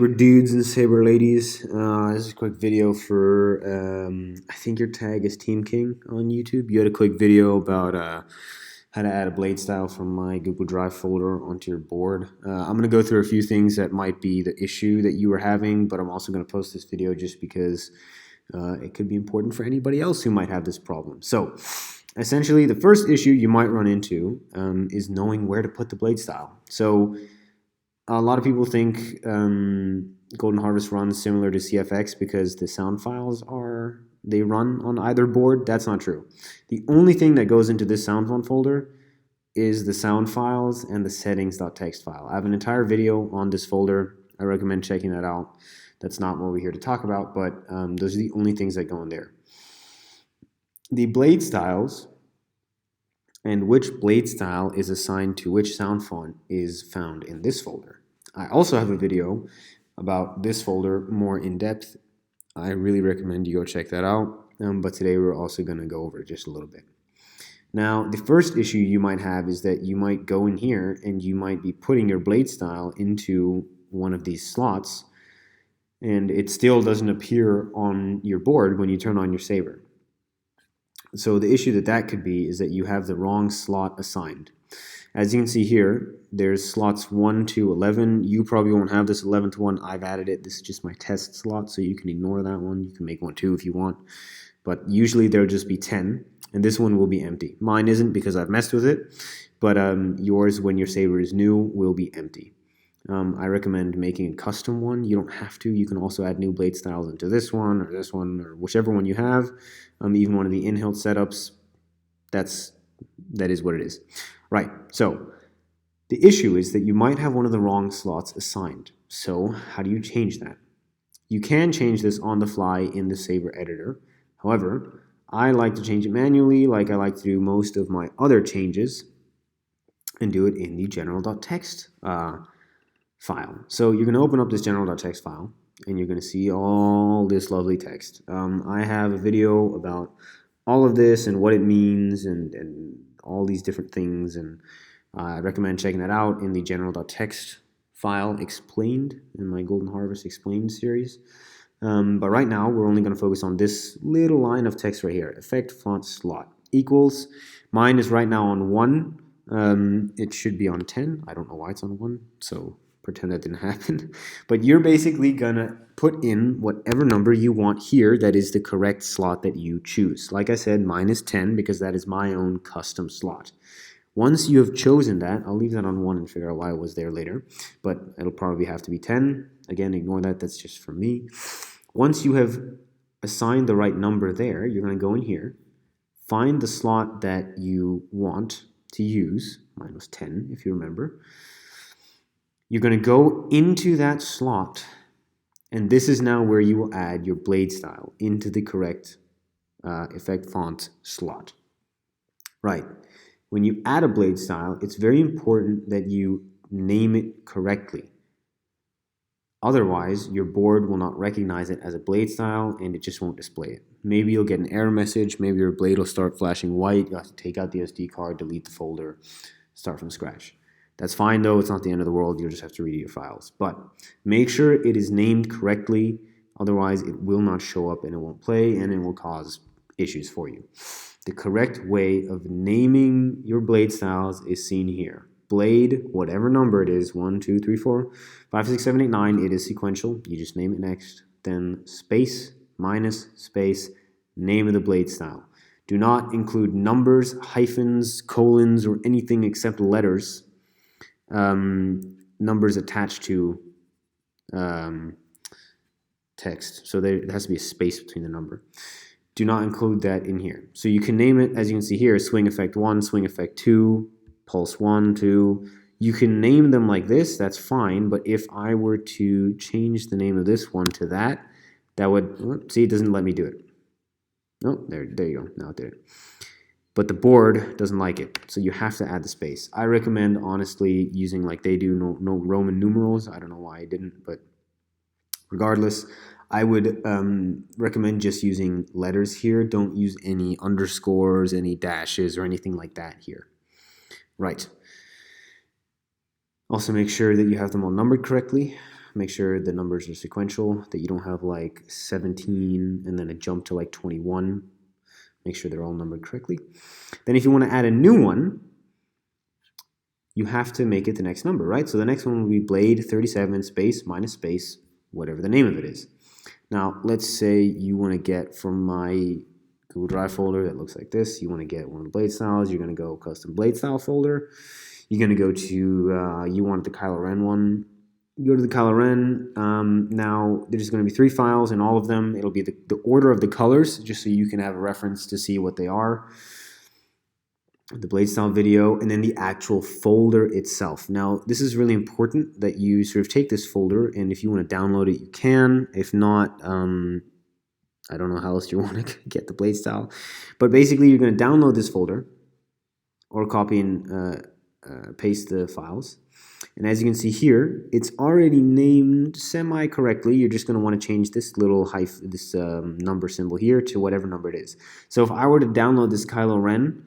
Saber dudes and saber ladies, this is a quick video for, I think your tag is Team King on YouTube. You had a quick video about how to add a blade style from my Google Drive folder onto your board. I'm going to go through a few things that might be the issue that you were having, but I'm also going to post this video just because it could be important for anybody else who might have this problem. So essentially, the first issue you might run into is knowing where to put the blade style. So a lot of people think Golden Harvest runs similar to CFX because the sound files they run on either board. That's not true. The only thing that goes into this sound font folder is the sound files and the settings.txt file. I have an entire video on this folder. I recommend checking that out. That's not what we're here to talk about, but those are the only things that go in there. The blade styles and which blade style is assigned to which sound font is found in this folder. I also have a video about this folder more in depth. I really recommend you go check that out, but today we're also going to go over it just a little bit. Now, the first issue you might have is that you might go in here and you might be putting your blade style into one of these slots, and it still doesn't appear on your board when you turn on your saber. So the issue that could be is that you have the wrong slot assigned. As you can see here, there's slots 1 to 11. You probably won't have this 11th one. I've added it. This is just my test slot, so you can ignore that one. You can make one too if you want. But usually there'll just be 10, and this one will be empty. Mine isn't because I've messed with it, but yours, when your saber is new, will be empty. I recommend making a custom one. You don't have to. You can also add new blade styles into this one, or whichever one you have. Even one of the in-hilt setups. That is what it is. Right, so the issue is that you might have one of the wrong slots assigned. So how do you change that? You can change this on the fly in the Saber editor. However, I like to change it manually, like I like to do most of my other changes, and do it in the general.txt file. So you're going to open up this general.txt file, and you're going to see all this lovely text. I have a video about all of this and what it means and all these different things, and I recommend checking that out in the general.txt file explained in my Golden Harvest explained series. But right now we're only going to focus on this little line of text right here. Effect font slot equals. Mine is right now on 1. It should be on 10. I don't know why it's on 1, so pretend that didn't happen. But you're basically gonna put in whatever number you want here that is the correct slot that you choose. Like I said, mine is 10 because that is my own custom slot. Once you have chosen that, I'll leave that on 1 and figure out why it was there later, but it'll probably have to be 10. Again, ignore that, that's just for me. Once you have assigned the right number there, you're gonna go in here, find the slot that you want to use. Mine was 10, if you remember. You're going to go into that slot, and this is now where you will add your blade style into the correct effect font slot. Right. When you add a blade style, it's very important that you name it correctly. Otherwise, your board will not recognize it as a blade style, and it just won't display it. Maybe you'll get an error message. Maybe your blade will start flashing white. You have to take out the SD card, delete the folder, start from scratch. That's fine though, it's not the end of the world, you'll just have to read your files. But make sure it is named correctly, otherwise it will not show up and it won't play and it will cause issues for you. The correct way of naming your blade styles is seen here. Blade, whatever number it is, 1, 2, 3, 4, 5, 6, 7, 8, 9, it is sequential. You just name it next, then space, minus, space, name of the blade style. Do not include numbers, hyphens, colons, or anything except letters. Numbers attached to text. So there has to be a space between the number. Do not include that in here. So you can name it, as you can see here, swing effect 1, swing effect 2, pulse 1, 2. You can name them like this, that's fine, but if I were to change the name of this one to that would, see, it doesn't let me do it. Oh, there you go, now it did it. But the board doesn't like it, so you have to add the space. I recommend, honestly, using like they do, no Roman numerals. I don't know why I didn't, but regardless, I would recommend just using letters here. Don't use any underscores, any dashes, or anything like that here. Right. Also make sure that you have them all numbered correctly. make sure the numbers are sequential, that you don't have like 17 and then a jump to like 21. Make sure they're all numbered correctly. Then if you want to add a new one, you have to make it the next number, right? So the next one will be blade 37 space minus space, whatever the name of it is. Now, let's say you want to get from my Google Drive folder that looks like this, you want to get one of the blade styles, you're going to go custom blade style folder. You're going to go to, you want the Kylo Ren one. You go to the Kylo Ren. Now, there's going to be 3 files, and all of them, it'll be the order of the colors, just so you can have a reference to see what they are. The blade style video, and then the actual folder itself. Now, this is really important that you sort of take this folder, and if you want to download it, you can. If not, I don't know how else you want to get the blade style. But basically, you're going to download this folder, or copy and paste the files. And as you can see here, it's already named semi-correctly. You're just going to want to change this little number symbol here to whatever number it is. So if I were to download this Kylo Ren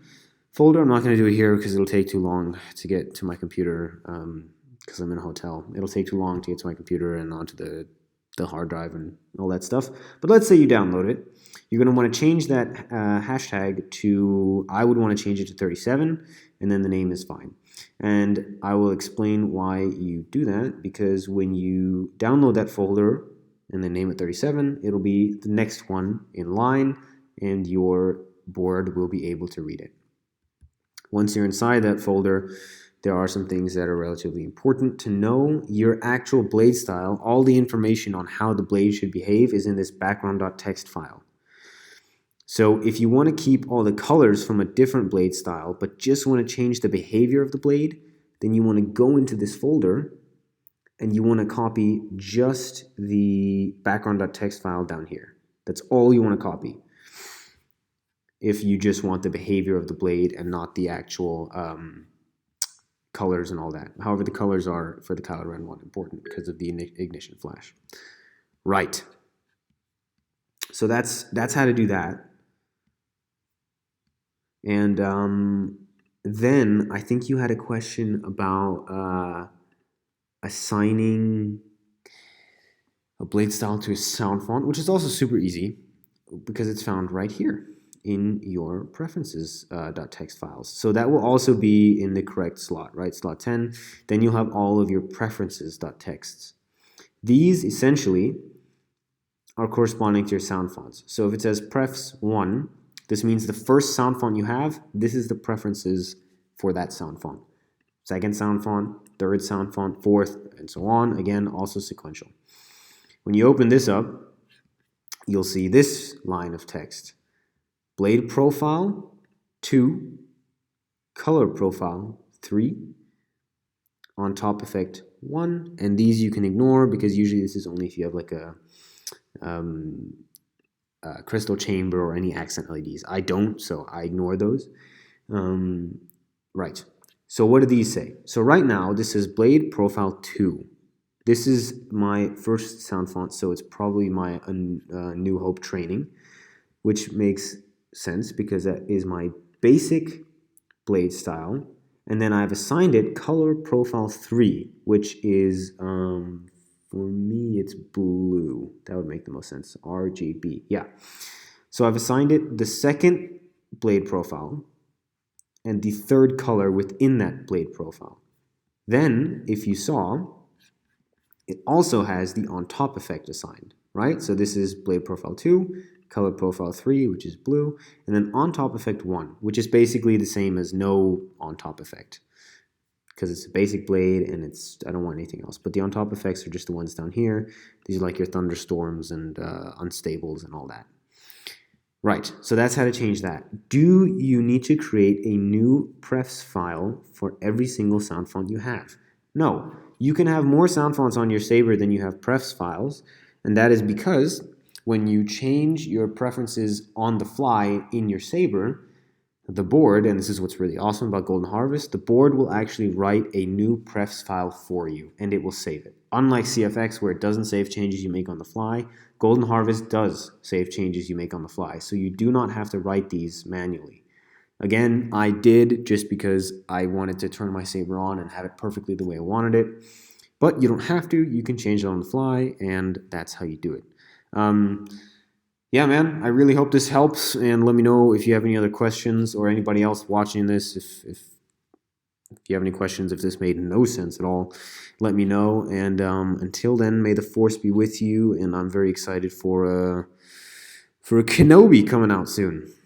folder, I'm not going to do it here because it'll take too long to get to my computer because I'm in a hotel. It'll take too long to get to my computer and onto the hard drive and all that stuff. But let's say you download it. You're going to want to change that hashtag to, I would want to change it to 37, and then the name is fine. And I will explain why you do that, because when you download that folder and then name it 37, it'll be the next one in line, and your board will be able to read it. Once you're inside that folder, there are some things that are relatively important to know. Your actual blade style, all the information on how the blade should behave is in this background.txt file. So if you want to keep all the colors from a different blade style, but just want to change the behavior of the blade, then you want to go into this folder and you want to copy just the background.txt file down here. That's all you want to copy, if you just want the behavior of the blade and not the actual colors and all that. However, the colors are, for the Kylo Ren one, important because of the ignition flash. Right. So that's how to do that. And then I think you had a question about assigning a blade style to a sound font, which is also super easy because it's found right here in your preferences.txt files. So that will also be in the correct slot, right? Slot 10. Then you'll have all of your preferences.txts. These essentially are corresponding to your sound fonts. So if it says prefs 1, this means the first sound font you have, this is the preferences for that sound font. Second sound font, third sound font, fourth, and so on. Again, also sequential. When you open this up, you'll see this line of text. Blade profile 2, color profile 3, on top effect 1, and these you can ignore because usually this is only if you have like a crystal chamber or any accent LEDs. I don't, so I ignore those. Right. So what do these say? So right now, this is Blade Profile 2. This is my first sound font, so it's probably my New Hope training, which makes sense because that is my basic blade style. And then I've assigned it Color Profile 3, which is... for me, it's blue. That would make the most sense. RGB. Yeah. So I've assigned it the second blade profile and the third color within that blade profile. Then, if you saw, it also has the on top effect assigned, right? So this is blade profile 2, color profile 3, which is blue, and then on top effect 1, which is basically the same as no on top effect, because it's a basic blade and I don't want anything else. But the on top effects are just the ones down here. These are like your thunderstorms and unstables and all that. Right, so that's how to change that. Do you need to create a new prefs file for every single sound font you have? No, you can have more sound fonts on your Saber than you have prefs files, and that is because when you change your preferences on the fly in your Saber, the board, and this is what's really awesome about Golden Harvest, the board will actually write a new prefs file for you, and it will save it. Unlike CFX, where it doesn't save changes you make on the fly, Golden Harvest does save changes you make on the fly, so you do not have to write these manually. Again, I did just because I wanted to turn my Saber on and have it perfectly the way I wanted it, But you don't have to. You can change it on the fly, and that's how you do it. Yeah, man, I really hope this helps, and let me know if you have any other questions, or anybody else watching this. If you have any questions, if this made no sense at all, let me know. And until then, may the force be with you. And I'm very excited for a Kenobi coming out soon.